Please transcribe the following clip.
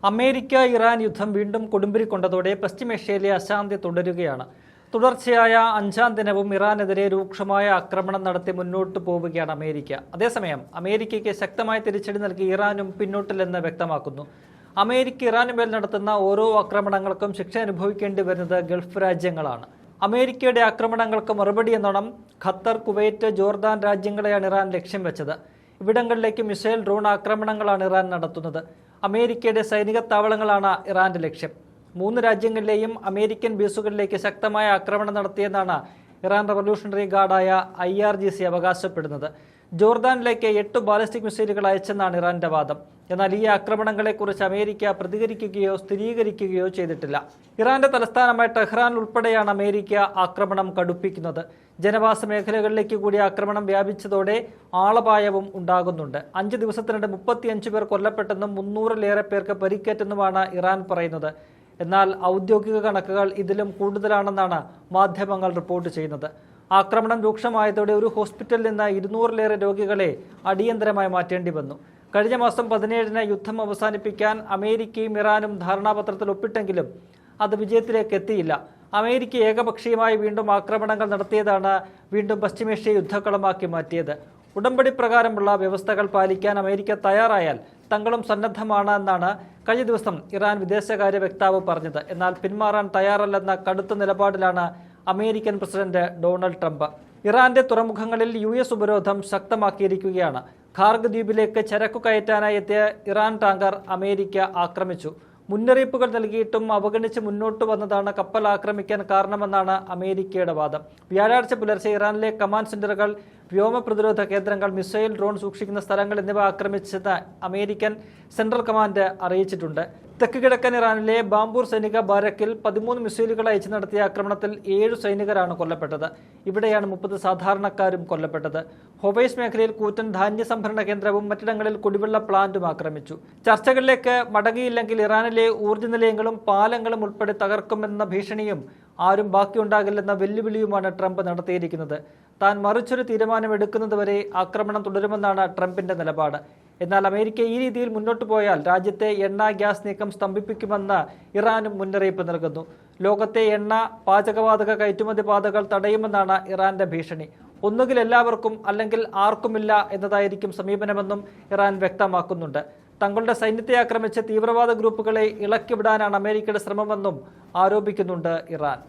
America Iran യുദ്ധം വീണ്ടും കൊടുമ്പിരി കൊണ്ടതോടെ പശ്ചിമേഷ്യയിലെ അശാന്തി തുടരുകയാണ്. തുടർച്ചയായ 5-ാം ദിനവും ഇറാനെതിരെ രൂക്ഷമായ ആക്രമണം നടത്തി മുന്നോട്ട് പോവുകയാണ് അമേരിക്ക. അതേസമയം അമേരിക്കയ്ക്ക് ശക്തമായ തിരിച്ചടി നൽകി ഇറാനും പിന്നോട്ടില്ലെന്ന് വ്യക്തമാക്കുന്നു. അമേരിക്ക ഇറാനുമേൽ നടത്തുന്ന ഓരോ ആക്രമണങ്ങൾക്കും ശിക്ഷ അനുഭവിക്കേണ്ടി വരുന്നത് ഗൾഫ് രാജ്യങ്ങളാണ്. അമേരിക്കയുടെ ആക്രമണങ്ങൾക്ക് മറുപടി എന്നോണം ഖത്തർ, കുവൈറ്റ്, ജോർദാൻ രാജ്യങ്ങളെയാണ് ഇറാൻ ലക്ഷ്യം വെച്ചത്. ഇവിടങ്ങളിലേക്ക് മിസൈൽ, ഡ്രോൺ ആക്രമണങ്ങളാണ് ഇറാൻ നടത്തുന്നത്. അമേരിക്കയുടെ സൈനിക താവളങ്ങളാണ് ഇറാന്റെ ലക്ഷ്യം. 3 രാജ്യങ്ങളിലെയും അമേരിക്കൻ ബേസുകളിലേക്ക് ശക്തമായ ആക്രമണം നടത്തിയെന്നാണ് ഇറാൻ റവല്യൂഷണറി ഗാർഡായ IRGC അവകാശപ്പെടുന്നത്. ജോർദാനിലേക്ക് 8 ബാലിസ്റ്റിക് മിസൈലുകൾ അയച്ചെന്നാണ് ഇറാന്റെ വാദം. എന്നാൽ ഈ ആക്രമണങ്ങളെക്കുറിച്ച് അമേരിക്ക പ്രതികരിക്കുകയോ സ്ഥിരീകരിക്കുകയോ ചെയ്തിട്ടില്ല. ഇറാന്റെ തലസ്ഥാനമായ ടെഹ്റാൻ ഉൾപ്പെടെയാണ് അമേരിക്ക ആക്രമണം കടുപ്പിക്കുന്നത്. ജനവാസ മേഖലകളിലേക്ക് കൂടി ആക്രമണം വ്യാപിച്ചതോടെ ആളപായവും ഉണ്ടാകുന്നുണ്ട്. 5 ദിവസത്തിനിടെ 35 പേർ കൊല്ലപ്പെട്ടെന്നും 300-ലേറെ പേർക്ക് പരിക്കേറ്റെന്നുമാണ് ഇറാൻ പറയുന്നത്. എന്നാൽ ഔദ്യോഗിക കണക്കുകൾ ഇതിലും കൂടുതലാണെന്നാണ് മാധ്യമങ്ങൾ റിപ്പോർട്ട് ചെയ്യുന്നത്. ആക്രമണം രൂക്ഷമായതോടെ ഒരു ഹോസ്പിറ്റലിൽ നിന്ന് 200-ലേറെ രോഗികളെ അടിയന്തരമായി മാറ്റേണ്ടി വന്നു. കഴിഞ്ഞ മാസം 17-ന് യുദ്ധം അവസാനിപ്പിക്കാൻ അമേരിക്കയും ഇറാനും ധാരണാപത്രത്തിൽ ഒപ്പിട്ടെങ്കിലും അത് വിജയത്തിലേക്ക് എത്തിയില്ല. അമേരിക്ക ഏകപക്ഷീയമായി വീണ്ടും ആക്രമണങ്ങൾ നടത്തിയതാണ് വീണ്ടും പശ്ചിമേഷ്യ യുദ്ധക്കളമാക്കി മാറ്റിയത്. ഉടമ്പടി പ്രകാരമുള്ള വ്യവസ്ഥകൾ പാലിക്കാൻ അമേരിക്ക തയ്യാറായാൽ തങ്ങളും സന്നദ്ധമാണ് എന്നാണ് കഴിഞ്ഞ ദിവസം ഇറാൻ വിദേശകാര്യ വക്താവ് പറഞ്ഞത്. എന്നാൽ പിന്മാറാൻ തയ്യാറല്ലെന്ന കടുത്ത നിലപാടിലാണ് അമേരിക്കൻ പ്രസിഡന്റ് ഡൊണാൾഡ് ട്രംപ്. ഇറാന്റെ തുറമുഖങ്ങളിൽ US ഉപരോധം ശക്തമാക്കിയിരിക്കുകയാണ്. ഖാർഗ് ദ്വീപിലേക്ക് ചരക്കു കയറ്റാനായി എത്തിയ ഇറാൻ ടാങ്കർ അമേരിക്ക ആക്രമിച്ചു. മുന്നറിയിപ്പുകൾ നൽകിയിട്ടും അവഗണിച്ച് മുന്നോട്ട് വന്നതാണ് കപ്പൽ ആക്രമിക്കാൻ കാരണമെന്നാണ് അമേരിക്കയുടെ വാദം. വ്യാഴാഴ്ച പുലർച്ചെ ഇറാനിലെ കമാൻഡ് സെന്ററുകൾ, വ്യോമ പ്രതിരോധ കേന്ദ്രങ്ങൾ, മിസൈൽ, ഡ്രോൺ സൂക്ഷിക്കുന്ന സ്ഥലങ്ങൾ എന്നിവ ആക്രമിച്ചെന്ന് അമേരിക്കൻ സെൻട്രൽ കമാൻഡ് അറിയിച്ചിട്ടുണ്ട്. തെക്ക് കിഴക്കൻ ഇറാനിലെ ബാംബൂർ സൈനിക ബാരക്കിൽ 13 മിസൈലുകൾ അയച്ചു നടത്തിയ ആക്രമണത്തിൽ 7 സൈനികരാണ് കൊല്ലപ്പെട്ടത്. ഇവിടെയാണ് 30 സാധാരണക്കാരും കൊല്ലപ്പെട്ടത്. ഹൊവൈസ് മേഖലയിൽ കൂറ്റൻ ധാന്യ സംഭരണ കേന്ദ്രവും മറ്റിടങ്ങളിൽ കുടിവെള്ള പ്ലാന്റും ആക്രമിച്ചു. ചർച്ചകളിലേക്ക് മടങ്ങിയില്ലെങ്കിൽ ഇറാനിലെ ഊർജ്ജ നിലയങ്ങളും പാലങ്ങളും ഉൾപ്പെടെ തകർക്കുമെന്ന ഭീഷണിയും ആരും ബാക്കിയുണ്ടാകില്ലെന്ന വെല്ലുവിളിയുമാണ് ട്രംപ് നടത്തിയിരിക്കുന്നത്. താൻ മറിച്ചൊരു തീരുമാനമെടുക്കുന്നതുവരെ ആക്രമണം തുടരുമെന്നാണ് ട്രംപിന്റെ നിലപാട്. എന്നാൽ അമേരിക്ക ഈ രീതിയിൽ മുന്നോട്ട് പോയാൽ രാജ്യത്തെ എണ്ണ, ഗ്യാസ് നീക്കം സ്തംഭിപ്പിക്കുമെന്ന് ഇറാനും മുന്നറിയിപ്പ് നൽകുന്നു. ലോകത്തെ എണ്ണ, പാചകവാതക കയറ്റുമതി പാതകൾ തടയുമെന്നാണ് ഇറാന്റെ ഭീഷണി. ഒന്നുകിൽ എല്ലാവർക്കും അല്ലെങ്കിൽ ആർക്കുമില്ല എന്നതായിരിക്കും സമീപനമെന്നും ഇറാൻ വ്യക്തമാക്കുന്നുണ്ട്. തങ്ങളുടെ സൈന്യത്തെ ആക്രമിച്ച് തീവ്രവാദ ഗ്രൂപ്പുകളെ ഇളക്കിവിടാനാണ് അമേരിക്കയുടെ ശ്രമമെന്നും ആരോപിക്കുന്നുണ്ട് ഇറാൻ.